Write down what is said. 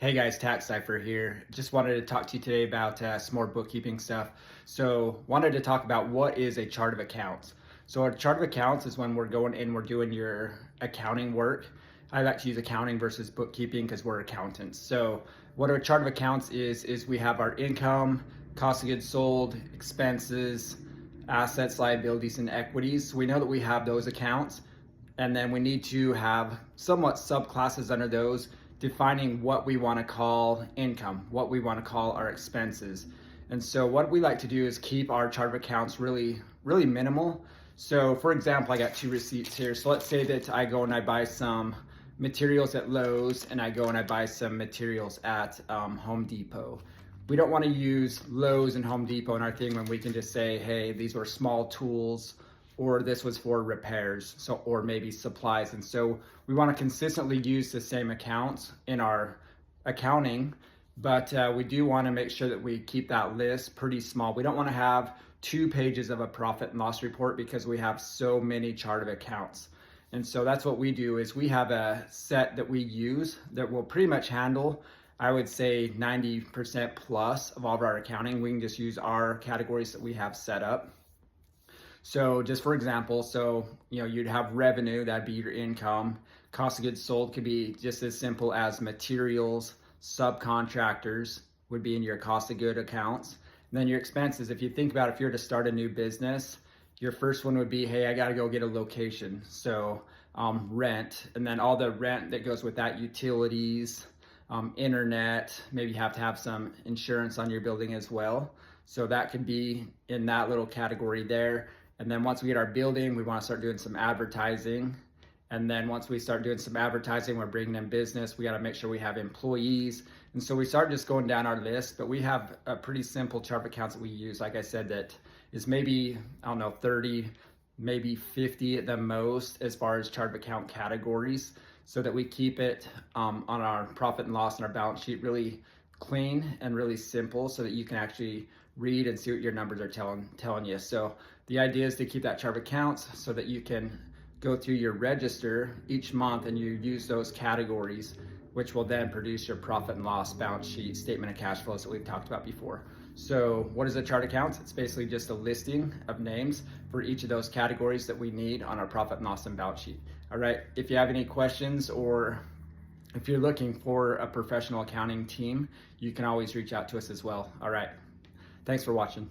Hey guys, Tax Cypher here. Just wanted to talk to you today about some more bookkeeping stuff. So wanted to talk about what is a chart of accounts. So a chart of accounts is when we're going in, we're doing your accounting work. I like to use accounting versus bookkeeping because we're accountants. So what a chart of accounts is we have our income, cost of goods sold, expenses, assets, liabilities, and equities. So we know that we have those accounts, and then we need to have somewhat subclasses under those, defining what we want to call income, what we want to call our expenses. And so what we like to do is keep our chart of accounts really minimal. So for example, I got two receipts here. So let's say that I go and I buy some materials at Lowe's and I go and I buy some materials at Home Depot. We don't want to use Lowe's and Home Depot in our thing when we can just say, hey, these were small tools, or this was for repairs, so, or maybe supplies. And so we want to consistently use the same accounts in our accounting, but we do want to make sure that we keep that list pretty small. We don't want to have 2 pages of a profit and loss report because we have so many chart of accounts. And so that's what we do, is we have a set that we use that will pretty much handle, I would say 90% plus of all of our accounting. We can just use our categories that we have set up. So just for example, you'd have revenue, that'd be your income. Cost of goods sold could be just as simple as materials. Subcontractors would be in your cost of good accounts. And then your expenses, if you think about if you're to start a new business, your first one would be, hey, I gotta go get a location. So rent, and then all the rent that goes with that, utilities, internet, maybe you have to have some insurance on your building as well. So that could be in that little category there. And then once we get our building, we want to start doing some advertising. And then once we start doing some advertising, we're bringing in business. We got to make sure we have employees. And so we start just going down our list, but we have a pretty simple chart of accounts that we use. Like I said, that is maybe, 30, maybe 50 at the most as far as chart of account categories, so that we keep it on our profit and loss and our balance sheet really clean and really simple, so that you can actually read and see what your numbers are telling you. So the idea is to keep that chart of accounts so that you can go through your register each month and you use those categories, which will then produce your profit and loss, balance sheet, statement of cash flows that we've talked about before. So what is a chart of accounts? It's basically just a listing of names for each of those categories that we need on our profit and loss and balance sheet. All right, if you have any questions, or if you're looking for a professional accounting team, you can always reach out to us as well. All right, thanks for watching.